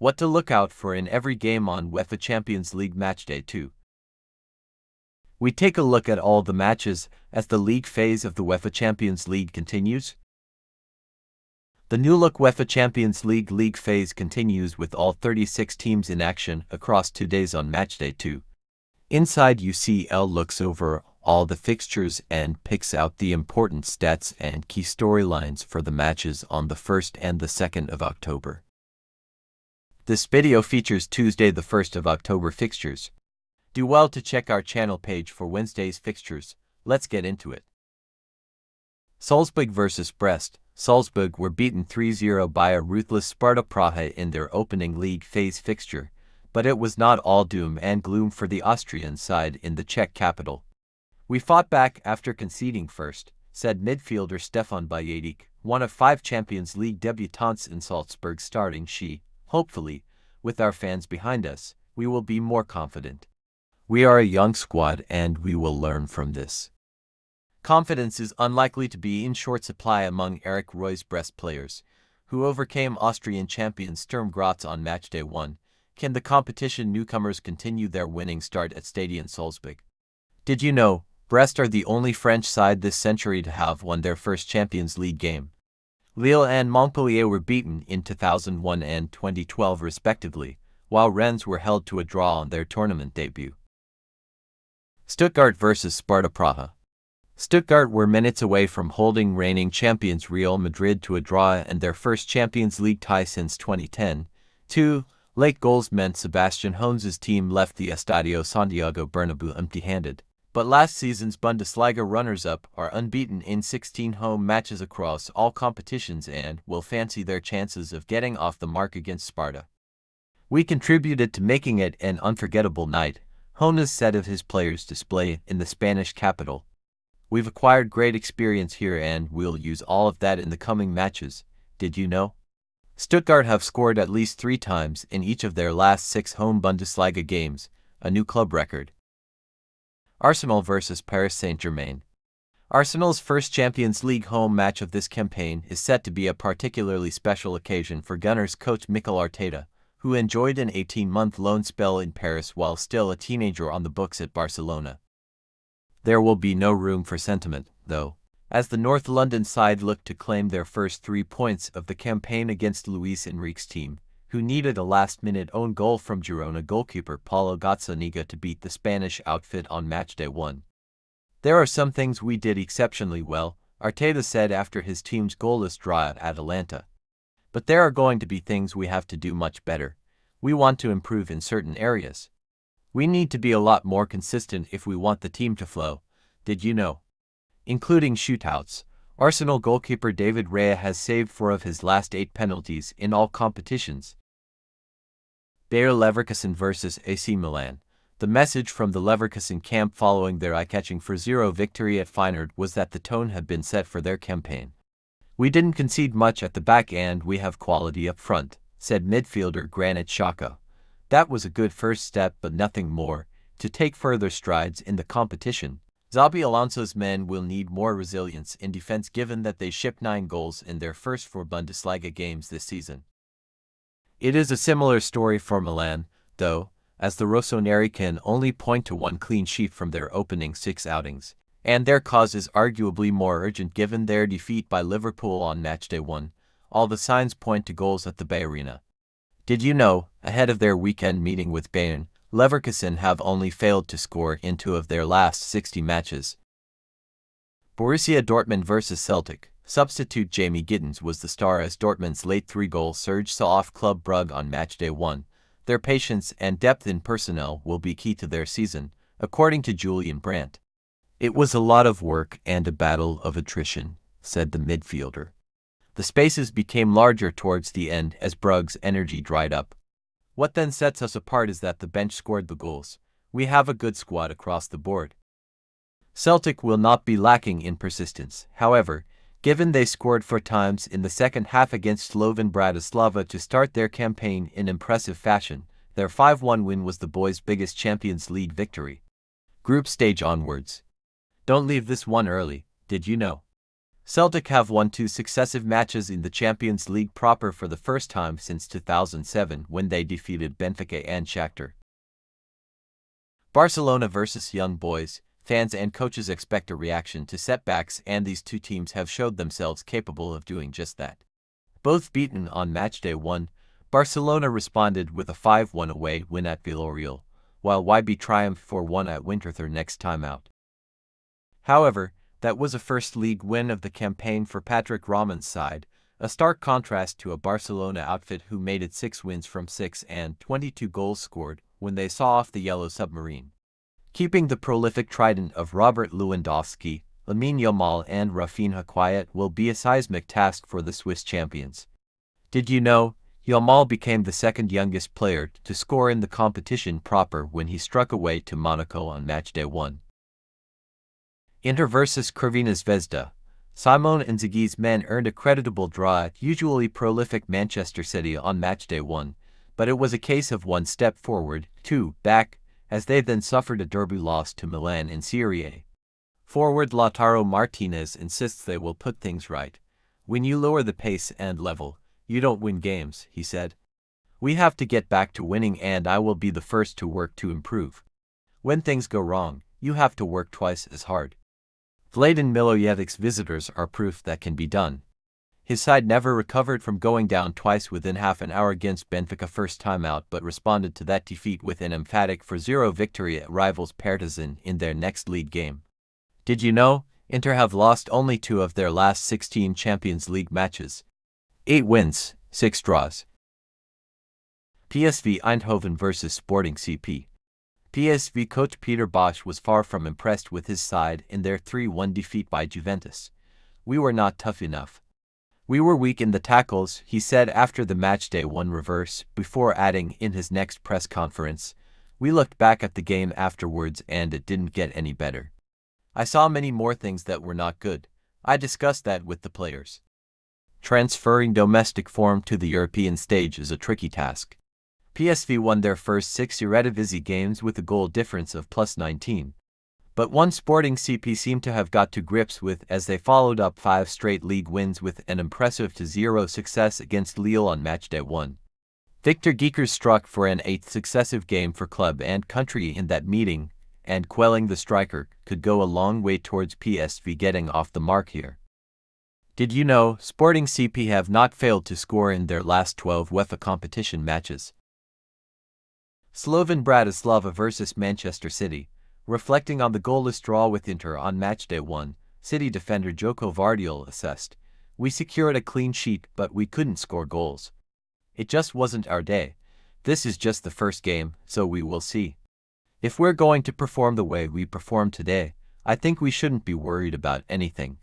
What to look out for in every game on UEFA Champions League Matchday 2. We take a look at all the matches as the league phase of the UEFA Champions League continues. The new-look UEFA Champions League phase continues with all 36 teams in action across 2 days on Matchday 2. Inside, UCL looks over all the fixtures and picks out the important stats and key storylines for the matches on the 1st and the 2nd of October. This video features Tuesday the 1st of October fixtures. Do well to check our channel page for Wednesday's fixtures. Let's get into it. Salzburg vs Brest. Salzburg were beaten 3-0 by a ruthless Sparta Praha in their opening league phase fixture, but it was not all doom and gloom for the Austrian side in the Czech capital. "We fought back after conceding first," said midfielder Stefan Bajetic, one of 5 Champions League debutants in Salzburg starting she. "Hopefully, with our fans behind us, we will be more confident. We are a young squad and we will learn from this." Confidence is unlikely to be in short supply among Eric Roy's Brest players, who overcame Austrian champion Sturm Graz on Matchday 1. Can the competition newcomers continue their winning start at Stadion Salzburg? Did you know, Brest are the only French side this century to have won their first Champions League game? Lille and Montpellier were beaten in 2001 and 2012 respectively, while Rennes were held to a draw on their tournament debut. Stuttgart vs Sparta Praha. Stuttgart were minutes away from holding reigning champions Real Madrid to a draw and their first Champions League tie since 2010. 2 late goals meant Sebastian Hoeneß's team left the Estadio Santiago Bernabeu empty-handed, but last season's Bundesliga runners-up are unbeaten in 16 home matches across all competitions and will fancy their chances of getting off the mark against Sparta. "We contributed to making it an unforgettable night," Hoeneß said of his players' display in the Spanish capital. "We've acquired great experience here and we'll use all of that in the coming matches. Did you know? Stuttgart have scored at least 3 times in each of their last 6 home Bundesliga games, a new club record." Arsenal vs Paris Saint-Germain. Arsenal's first Champions League home match of this campaign is set to be a particularly special occasion for Gunners coach Mikel Arteta, who enjoyed an 18-month loan spell in Paris while still a teenager on the books at Barcelona. There will be no room for sentiment, though, as the North London side looked to claim their first 3 points of the campaign against Luis Enrique's team, who needed a last-minute own goal from Girona goalkeeper Paulo Gazzaniga to beat the Spanish outfit on Matchday 1. "There are some things we did exceptionally well," Arteta said after his team's goalless draw at Atalanta. "But there are going to be things we have to do much better. We want to improve in certain areas. We need to be a lot more consistent if we want the team to flow. Did you know?" Including shootouts, Arsenal goalkeeper David Raya has saved 4 of his last 8 penalties in all competitions. Bayer Leverkusen vs AC Milan. The message from the Leverkusen camp following their eye-catching 4-0 victory at Feyenoord was that the tone had been set for their campaign. "We didn't concede much at the back and we have quality up front," said midfielder Granit Xhaka. "That was a good first step but nothing more. To take further strides in the competition, Xabi Alonso's men will need more resilience in defense given that they shipped 9 goals in their first 4 Bundesliga games this season." It is a similar story for Milan, though, as the Rossoneri can only point to 1 clean sheet from their opening 6 outings, and their cause is arguably more urgent given their defeat by Liverpool on Matchday 1. All the signs point to goals at the Bay Arena. Did you know, ahead of their weekend meeting with Bayern, Leverkusen have only failed to score in 2 of their last 60 matches. Borussia Dortmund vs Celtic. Substitute Jamie Giddens was the star as Dortmund's late 3-goal surge saw off Club Brugge on Matchday 1. Their patience and depth in personnel will be key to their season, according to Julian Brandt. "It was a lot of work and a battle of attrition," said the midfielder. "The spaces became larger towards the end as Brugge's energy dried up. What then sets us apart is that the bench scored the goals. We have a good squad across the board." Celtic will not be lacking in persistence, however, given they scored 4 times in the second half against Slovan Bratislava to start their campaign in impressive fashion. Their 5-1 win was the boys' biggest Champions League victory. Group stage onwards. Don't leave this one early, did you know? Celtic have won 2 successive matches in the Champions League proper for the first time since 2007 when they defeated Benfica and Shakhtar. Barcelona versus Young Boys. Fans and coaches expect a reaction to setbacks, and these two teams have showed themselves capable of doing just that. Both beaten on Matchday 1, Barcelona responded with a 5-1 away win at Villarreal, while YB triumphed 4-1 at Winterthur next time out. However, that was a first league win of the campaign for Patrick Rahman's side, a stark contrast to a Barcelona outfit who made it 6 wins from 6 and 22 goals scored when they saw off the Yellow Submarine. Keeping the prolific trident of Robert Lewandowski, Lamine Yamal and Rafinha quiet will be a seismic task for the Swiss champions. Did you know, Yamal became the second youngest player to score in the competition proper when he struck away to Monaco on Matchday 1. Inter versus Crvena Zvezda. Simone Inzaghi's men earned a creditable draw at usually prolific Manchester City on Matchday 1, but it was a case of 1 step forward, 2 back, as they then suffered a derby loss to Milan in Serie A. Forward Lautaro Martinez insists they will put things right. When you lower the pace and level, you don't win games, he said. We have to get back to winning, and I will be the first to work to improve. When things go wrong, you have to work twice as hard. Vladan Milojevic's visitors are proof that can be done. His side never recovered from going down twice within half an hour against Benfica first time out, but responded to that defeat with an emphatic 4-0 victory at rivals Partizan in their next league game. Did you know, Inter have lost only 2 of their last 16 Champions League matches? 8 wins, 6 draws. PSV Eindhoven vs Sporting CP. PSV coach Peter Bosz was far from impressed with his side in their 3-1 defeat by Juventus. We were not tough enough. We were weak in the tackles, he said after the Matchday 1 reverse, before adding in his next press conference, we looked back at the game afterwards and it didn't get any better. I saw many more things that were not good. I discussed that with the players. Transferring domestic form to the European stage is a tricky task. PSV won their first 6 Eredivisie games with a goal difference of +19. But one Sporting CP seemed to have got to grips with as they followed up 5 straight league wins with an impressive 2-0 success against Lille on Matchday 1. Victor Gyökeres struck for an 8th successive game for club and country in that meeting, and quelling the striker could go a long way towards PSV getting off the mark here. Did you know, Sporting CP have not failed to score in their last 12 UEFA competition matches? Slovan Bratislava vs Manchester City. Reflecting on the goalless draw with Inter on Matchday 1, City defender Joko Vardiol assessed, "We secured a clean sheet but we couldn't score goals. It just wasn't our day. This is just the first game, so we will see. If we're going to perform the way we performed today, I think we shouldn't be worried about anything."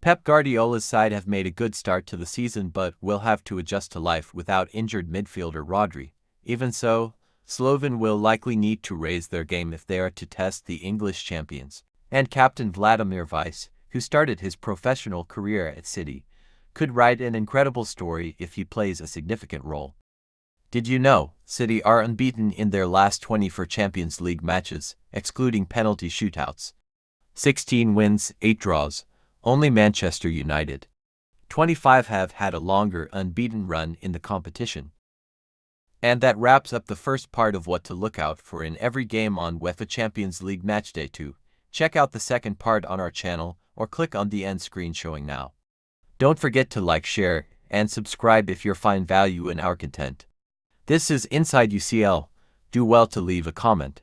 Pep Guardiola's side have made a good start to the season but will have to adjust to life without injured midfielder Rodri. Even so, Slovan will likely need to raise their game if they are to test the English champions. And captain Vladimir Weiss, who started his professional career at City, could write an incredible story if he plays a significant role. Did you know, City are unbeaten in their last 20 for Champions League matches, excluding penalty shootouts. 16 wins, 8 draws. Only Manchester United, 25, have had a longer unbeaten run in the competition. And that wraps up the first part of what to look out for in every game on UEFA Champions League Matchday 2. Check out the second part on our channel or click on the end screen showing now. Don't forget to like, share, and subscribe if you find value in our content. This is Inside UCL. Do well to leave a comment.